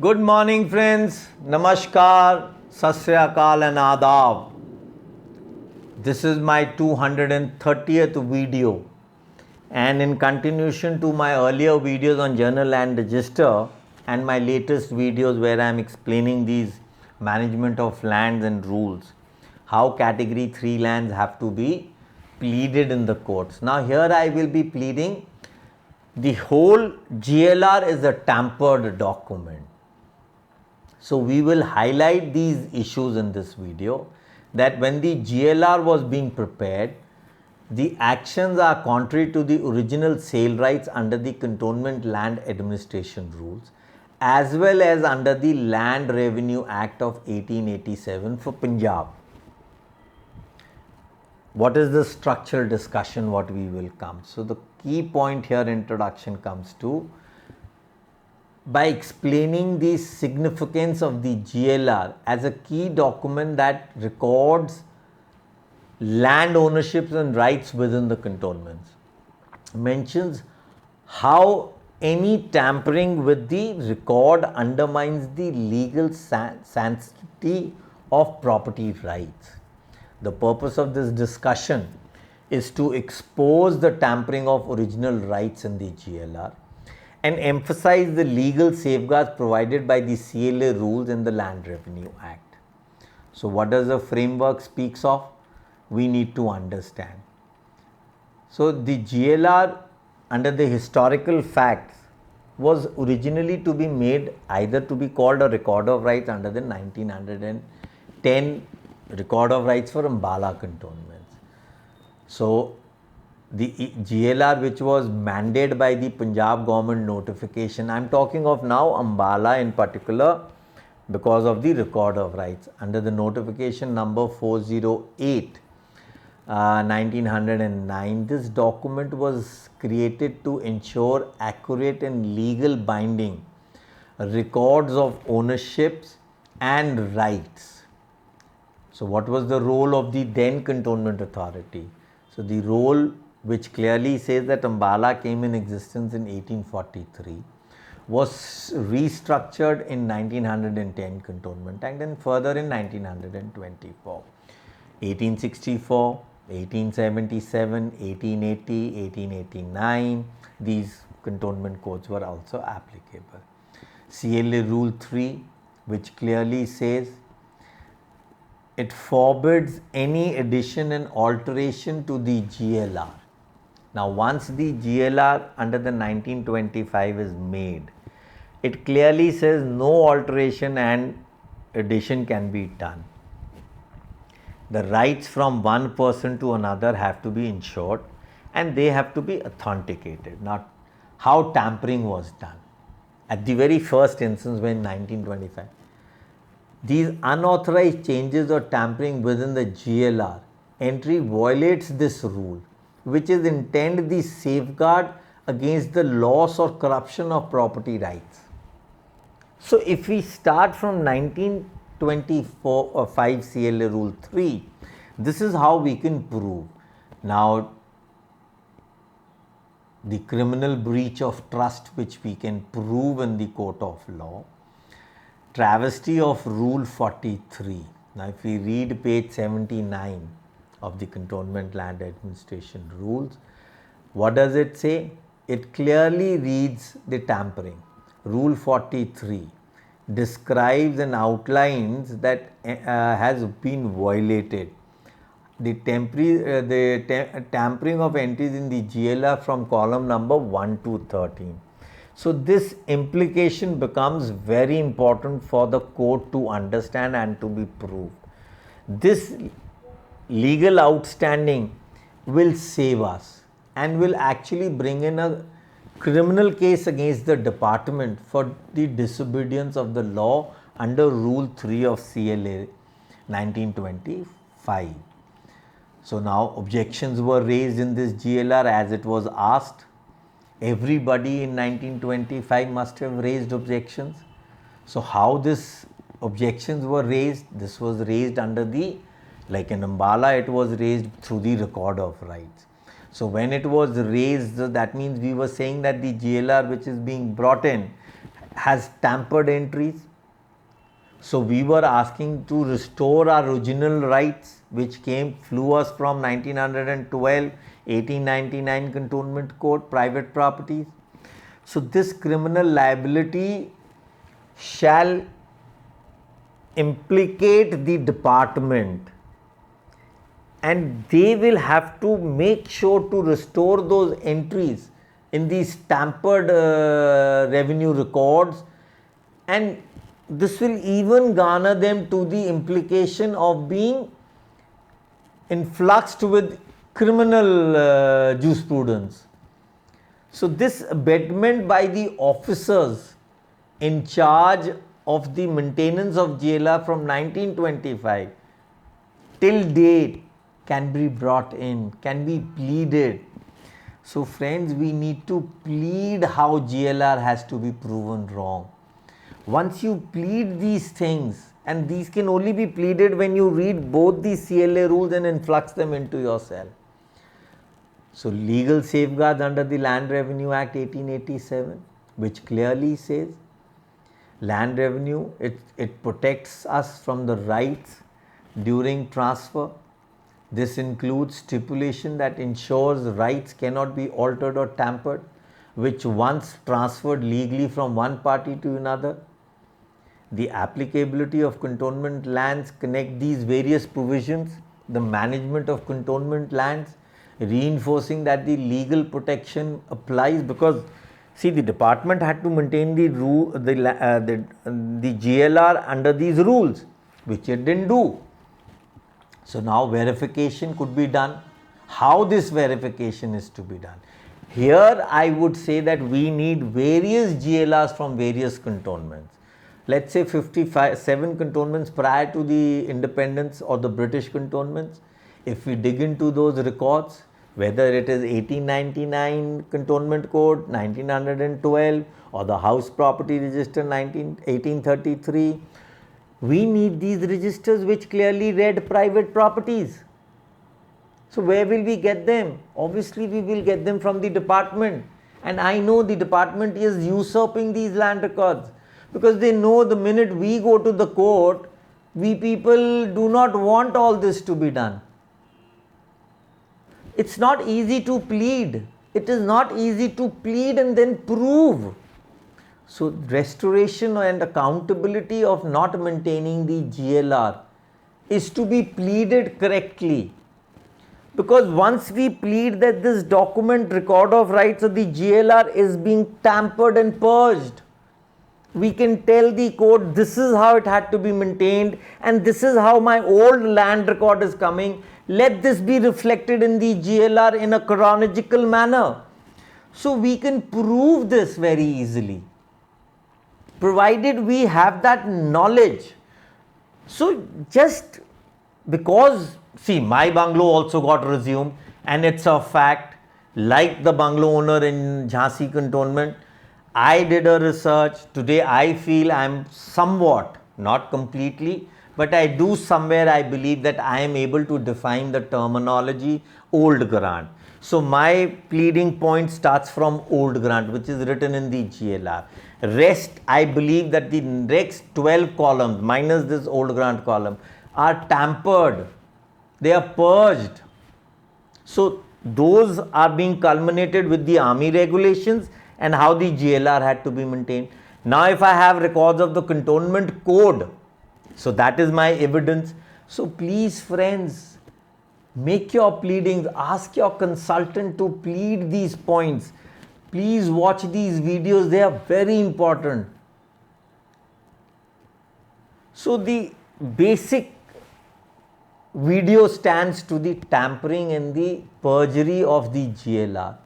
Good morning friends, Namaskar, Sat Sri Akal and Adab. This is my 230th video and in continuation to my earlier videos on Journal Land Register and my latest videos where I am explaining these management of lands and rules, how category 3 lands have to be pleaded in the courts. Now here I will be pleading the whole GLR is a tampered document. So we will highlight these issues in this video, that when the GLR was being prepared, the actions are contrary to the original sale rights under the Cantonment Land Administration rules as well as under the Land Revenue Act of 1887 for Punjab. What is the structural discussion what we will come? So the key point here introduction comes to by explaining the significance of the GLR as a key document that records land ownerships and rights within the cantonments, mentions how any tampering with the record undermines the legal sanctity of property rights. The purpose of this discussion is to expose the tampering of original rights in the GLR and emphasize the legal safeguards provided by the CLA rules in the Land Revenue Act. So what does the framework speaks of? We need to understand. So the GLR under the historical facts was originally to be made either to be called a record of rights under the 1910 record of rights for Ambala cantonments. So the GLR which was mandated by the Punjab government notification, I am talking of now Ambala in particular because of the record of rights under the notification number 408 1909. This document was created to ensure accurate and legal binding records of ownerships and rights. So what was the role of the then cantonment authority? So the role which clearly says that Ambala came in existence in 1843, was restructured in 1910 Cantonment Act and further in 1924. 1864, 1877, 1880, 1889, these cantonment codes were also applicable. CLA Rule 3, which clearly says it forbids any addition and alteration to the GLR. Now once the GLR under the 1925 is made, it clearly says no alteration and addition can be done. The rights from one person to another have to be ensured and they have to be authenticated. Now how tampering was done? At the very first instance when 1925, these unauthorized changes or tampering within the GLR entry violates this rule, which is intended the safeguard against the loss or corruption of property rights. So if we start from 1924 or 5 CLA Rule 3, this is how we can prove. Now the criminal breach of trust which we can prove in the court of law, travesty of Rule 43. Now if we read page 79 of the Cantonment Land Administration rules, what does it say? It clearly reads the tampering. Rule 43 describes and outlines that has been violated. The tampering of entries in the GLR from column number 1 to 13. So this implication becomes very important for the court to understand and to be proved. This legal outstanding will save us and will actually bring in a criminal case against the department for the disobedience of the law under Rule 3 of CLA 1925. So now objections were raised in this GLR as it was asked. Everybody in 1925 must have raised objections. So how this objections were raised? This was raised under the, like in Ambala, it was raised through the record of rights. So when it was raised, that means we were saying that the GLR which is being brought in has tampered entries. So we were asking to restore our original rights which flew us from 1912, 1899 Cantonment Code, private properties. So this criminal liability shall implicate the department, and they will have to make sure to restore those entries in these tampered revenue records, and this will even garner them to the implication of being influxed with criminal jurisprudence. So this abetment by the officers in charge of the maintenance of JLR from 1925 till date can be brought in, can be pleaded. So friends, we need to plead how JLR has to be proven wrong. Once you plead these things, and these can only be pleaded when you read both the CLA rules and influx them into yourself. So legal safeguards under the Land Revenue Act 1887, which clearly says land revenue, it protects us from the rights during transfer. This includes stipulation that ensures rights cannot be altered or tampered, which once transferred legally from one party to another. The applicability of cantonment lands connect these various provisions, the management of cantonment lands, reinforcing that the legal protection applies, because see, the department had to maintain the GLR under these rules, which it didn't do. So now verification could be done. How this verification is to be done? Here I would say that we need various GLRs from various cantonments. Let's say 57 cantonments prior to the independence or the British cantonments. If we dig into those records, whether it is 1899 Cantonment Code, 1912 or the House Property Register 1833, we need these registers which clearly read private properties. So where will we get them? Obviously we will get them from the department, and I know the department is usurping these land records, because they know the minute we go to the court, we people do not want all this to be done. It's not easy to plead. It is not easy to plead and then prove. So restoration and accountability of not maintaining the GLR is to be pleaded correctly. Because once we plead that this document, record of rights of the GLR, is being tampered and purged, we can tell the court this is how it had to be maintained and this is how my old land record is coming. Let this be reflected in the GLR in a chronological manner. So we can prove this very easily, provided we have that knowledge. So just because, see, my bungalow also got resumed, and it's a fact, like the bungalow owner in Jhansi cantonment, I did a research. Today I feel I am somewhat, not completely, but I do somewhere, I believe that I am able to define the terminology old grant. So my pleading point starts from old grant, which is written in the GLR. Rest, I believe that the next 12 columns minus this old grant column are tampered. They are purged. So those are being culminated with the army regulations and how the GLR had to be maintained. Now if I have records of the cantonment code, so that is my evidence. So please friends, make your pleadings, ask your consultant to plead these points. Please watch these videos, they are very important. So the basic video stands to the tampering and the perjury of the GLR.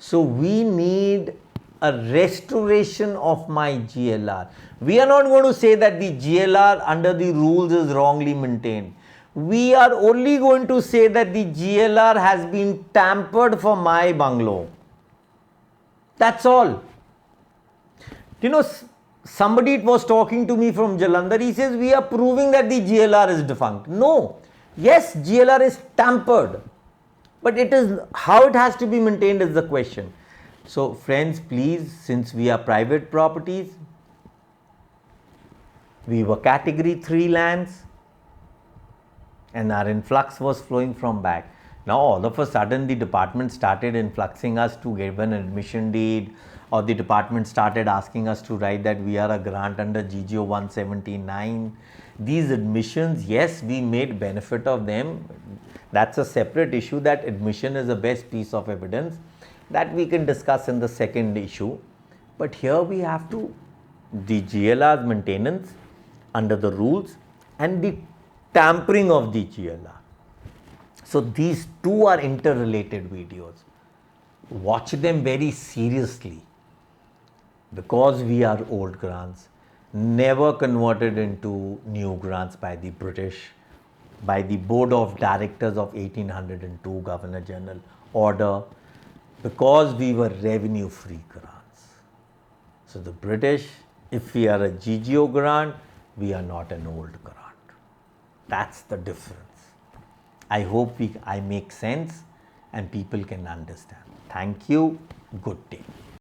So we need a restoration of my GLR. We are not going to say that the GLR under the rules is wrongly maintained. We are only going to say that the GLR has been tampered for my bungalow. That's all. You know, somebody was talking to me from Jalandhar. He says, we are proving that the GLR is defunct. No. Yes, GLR is tampered, but it is how it has to be maintained is the question. So friends, please, since we are private properties, We were category 3 lands and our influx was flowing from back. Now all of a sudden the department started influxing us to give an admission deed, or the department started asking us to write that we are a grant under GGO 179. These admissions, yes, we made benefit of them. That's a separate issue. That admission is the best piece of evidence that we can discuss in the second issue. But here we have to, the GLR's maintenance under the rules and the tampering of the GLR. So these two are interrelated videos. Watch them very seriously, because we are old grants, never converted into new grants by the British, by the Board of Directors of 1802 Governor General order, because we were revenue free grants. So the British, if we are a GGO grant, we are not an old grant. That's the difference. I hope I make sense and people can understand. Thank you. Good day.